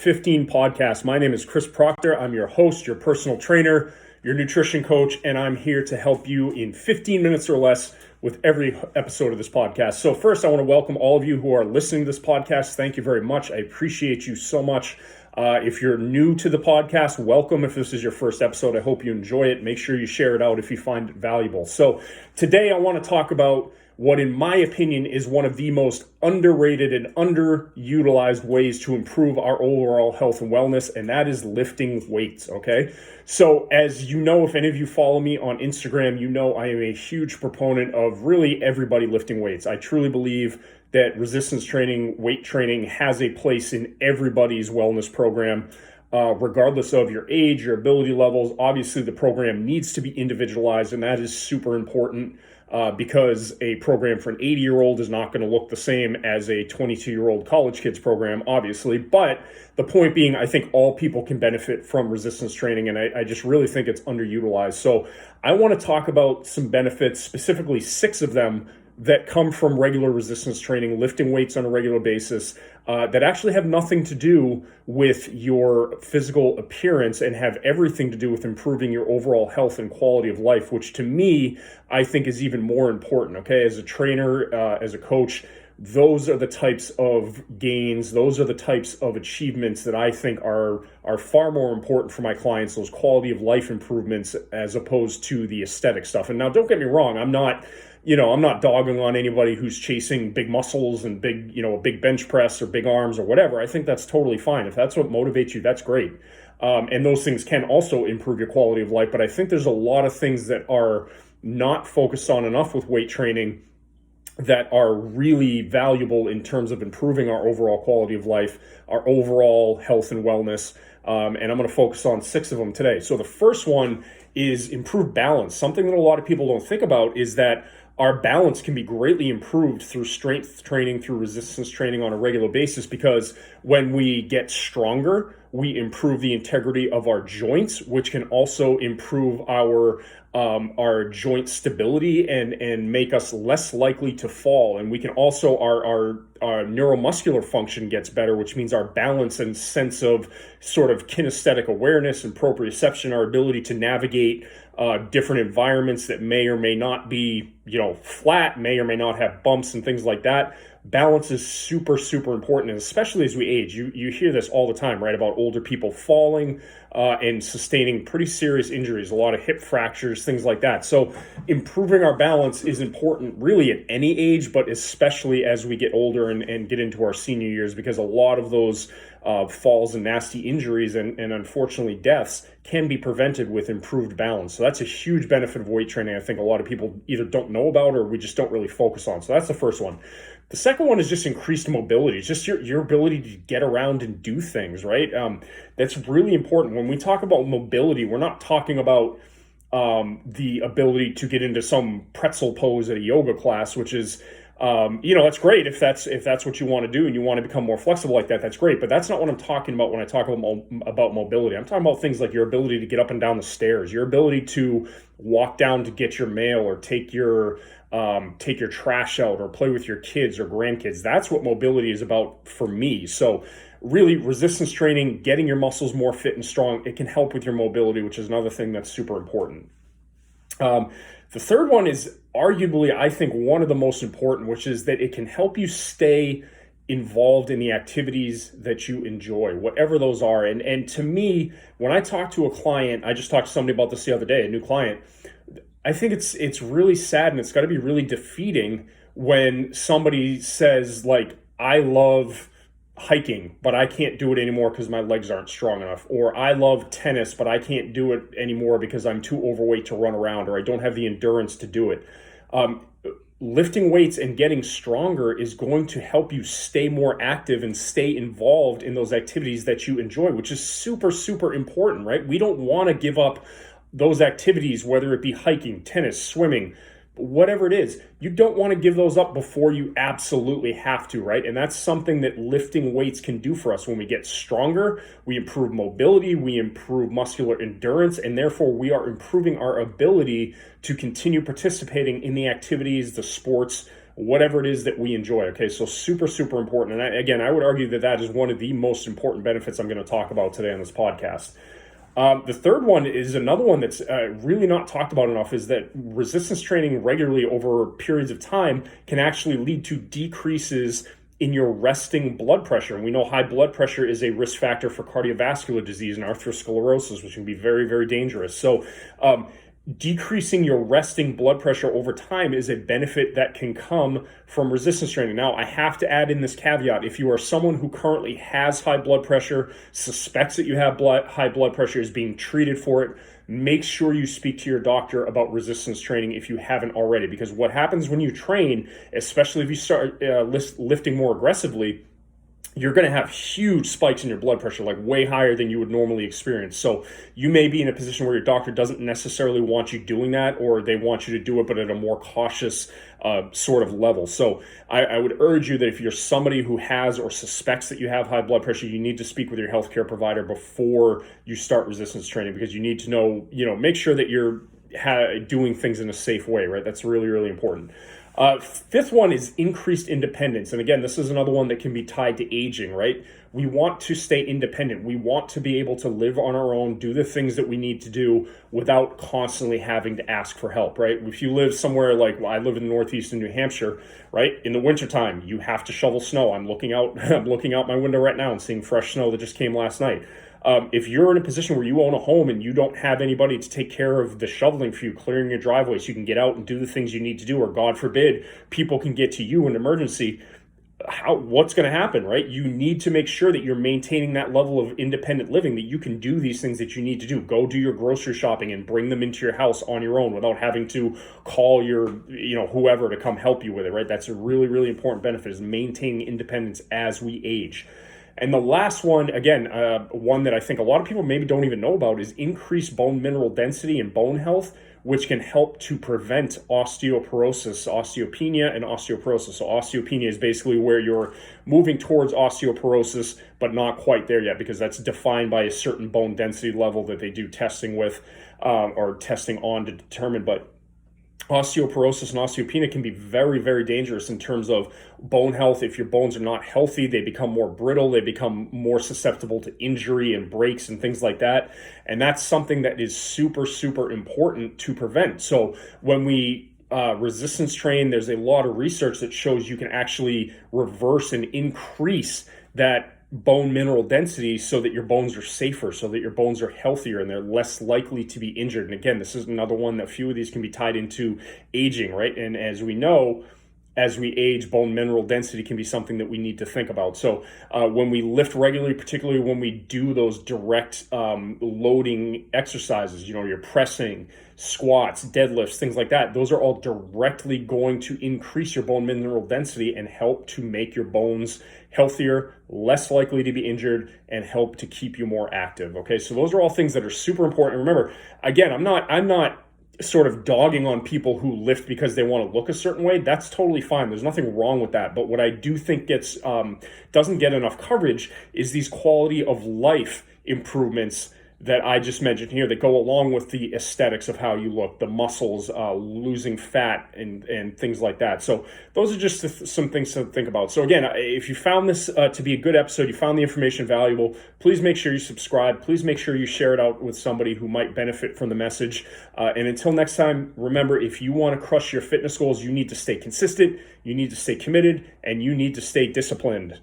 15 podcast. My name is Chris Proctor. I'm your host, your personal trainer, your nutrition coach, and I'm here to help you in 15 minutes or less with every episode of this podcast. So first, I want to welcome all of you who are listening to this podcast. Thank you very much. I appreciate you so much. If you're new to the podcast, welcome. If this is your first episode, I hope you enjoy it. Make sure you share it out if you find it valuable. So today I want to talk about what, in my opinion, is one of the most underrated and underutilized ways to improve our overall health and wellness, and that is lifting weights, okay? So as you know, if any of you follow me on Instagram, you know I am a huge proponent of really everybody lifting weights. I truly believe that resistance training, weight training has a place in everybody's wellness program, regardless of your age, your ability levels. Obviously, the program needs to be individualized, and that is super important. Because a program for an 80-year-old is not going to look the same as a 22-year-old college kids program, obviously. But the point being, I think all people can benefit from resistance training, and I just really think it's underutilized. So I want to talk about some benefits, specifically 6 of them, that come from regular resistance training, lifting weights on a regular basis, that actually have nothing to do with your physical appearance and have everything to do with improving your overall health and quality of life, which to me, I think is even more important, okay? As a trainer, as a coach, those are the types of gains, those are the types of achievements that I think are far more important for my clients, those quality of life improvements, as opposed to the aesthetic stuff. And now don't get me wrong, I'm not dogging on anybody who's chasing big muscles and a big bench press or big arms or whatever. I think that's totally fine. If that's what motivates you, that's great. And those things can also improve your quality of life. But I think there's a lot of things that are not focused on enough with weight training that are really valuable in terms of improving our overall quality of life, our overall health and wellness. And I'm going to focus on 6 of them today. So the first one is improved balance. Something that a lot of people don't think about is that our balance can be greatly improved through strength training, through resistance training on a regular basis, because when we get stronger, we improve the integrity of our joints, which can also improve our joint stability and make us less likely to fall. And we can also, our neuromuscular function gets better, which means our balance and sense of sort of kinesthetic awareness and proprioception, our ability to navigate different environments that may or may not be, flat, may or may not have bumps and things like that. Balance is super, super important, and especially as we age. You hear this all the time, right, about older people falling and sustaining pretty serious injuries, a lot of hip fractures, things like that. So improving our balance is important really at any age, but especially as we get older and get into our senior years, because a lot of those falls and nasty injuries and unfortunately deaths can be prevented with improved balance. So that's a huge benefit of weight training. I think a lot of people either don't know about or we just don't really focus on. So that's the first one. The second one is just increased mobility. It's just your ability to get around and do things, right? That's really important. When we talk about mobility, we're not talking about the ability to get into some pretzel pose at a yoga class, which is, that's great if that's what you want to do and you want to become more flexible like that. That's great, but that's not what I'm talking about when I talk about mobility. I'm talking about things like your ability to get up and down the stairs, your ability to walk down to get your mail or take your trash out or play with your kids or grandkids. That's what mobility is about for me. So really, resistance training, getting your muscles more fit and strong, it can help with your mobility, which is another thing that's super important. The third one is arguably, I think, one of the most important, which is that it can help you stay involved in the activities that you enjoy, whatever those are. And to me, when I talk to a client, I just talked to somebody about this the other day, a new client, I think it's really sad and it's got to be really defeating when somebody says, like, I love hiking, but I can't do it anymore because my legs aren't strong enough. Or I love tennis, but I can't do it anymore because I'm too overweight to run around, or I don't have the endurance to do it. Lifting weights and getting stronger is going to help you stay more active and stay involved in those activities that you enjoy, which is super, super important, right? We don't want to give up those activities, whether it be hiking, tennis, swimming, whatever it is. You don't want to give those up before you absolutely have to, right? And that's something that lifting weights can do for us. When we get stronger, we improve mobility, we improve muscular endurance, and therefore we are improving our ability to continue participating in the activities, the sports, whatever it is that we enjoy. Okay, so super, super important. And again, I would argue that that is one of the most important benefits I'm going to talk about today on this podcast. The third one is another one that's really not talked about enough, is that resistance training regularly over periods of time can actually lead to decreases in your resting blood pressure. And we know high blood pressure is a risk factor for cardiovascular disease and atherosclerosis, which can be very, very dangerous. So decreasing your resting blood pressure over time is a benefit that can come from resistance training. Now, I have to add in this caveat. If you are someone who currently has high blood pressure, suspects that you have high blood pressure, is being treated for it, make sure you speak to your doctor about resistance training if you haven't already. Because what happens when you train, especially if you start lifting more aggressively, you're going to have huge spikes in your blood pressure, like way higher than you would normally experience. So you may be in a position where your doctor doesn't necessarily want you doing that, or they want you to do it, but at a more cautious sort of level. So I would urge you that if you're somebody who has or suspects that you have high blood pressure, you need to speak with your healthcare provider before you start resistance training, because you need to know, make sure that you're doing things in a safe way, right? That's really, really important. Fifth one is increased independence. And again, this is another one that can be tied to aging, right? We want to stay independent. We want to be able to live on our own, do the things that we need to do without constantly having to ask for help, right? If you live somewhere like, I live in the Northeast in New Hampshire, right? In the wintertime, you have to shovel snow. I'm looking out my window right now and seeing fresh snow that just came last night. If you're in a position where you own a home and you don't have anybody to take care of the shoveling for you, clearing your driveway so you can get out and do the things you need to do, or God forbid, people can get to you in an emergency, what's going to happen, right? You need to make sure that you're maintaining that level of independent living, that you can do these things that you need to do. Go do your grocery shopping and bring them into your house on your own without having to call your, whoever to come help you with it, right? That's a really, really important benefit, is maintaining independence as we age. And the last one, again, one that I think a lot of people maybe don't even know about, is increased bone mineral density and bone health, which can help to prevent osteoporosis, osteopenia, and osteoporosis. So osteopenia is basically where you're moving towards osteoporosis, but not quite there yet, because that's defined by a certain bone density level that they do testing with, or testing on to determine. But osteoporosis and osteopenia can be very, very dangerous in terms of bone health. If your bones are not healthy, they become more brittle, they become more susceptible to injury and breaks and things like that. And that's something that is super, super important to prevent. So when we resistance train, there's a lot of research that shows you can actually reverse and increase that bone mineral density so that your bones are safer, so that your bones are healthier and they're less likely to be injured. And again, this is another one that a few of these can be tied into aging, right? And as we know, as we age, bone mineral density can be something that we need to think about. So when we lift regularly, particularly when we do those direct loading exercises, you're pressing, squats, deadlifts, things like that, those are all directly going to increase your bone mineral density and help to make your bones healthier, less likely to be injured, and help to keep you more active. Okay, so those are all things that are super important. And remember, again, I'm not sort of dogging on people who lift because they want to look a certain way. That's totally fine. There's nothing wrong with that. But what I do think doesn't get enough coverage is these quality of life improvements that I just mentioned here that go along with the aesthetics of how you look, the muscles, losing fat, and things like that. So those are just some things to think about. So again, if you found this to be a good episode, you found the information valuable, please make sure you subscribe. Please make sure you share it out with somebody who might benefit from the message. And until next time, remember, if you want to crush your fitness goals, you need to stay consistent, you need to stay committed, and you need to stay disciplined.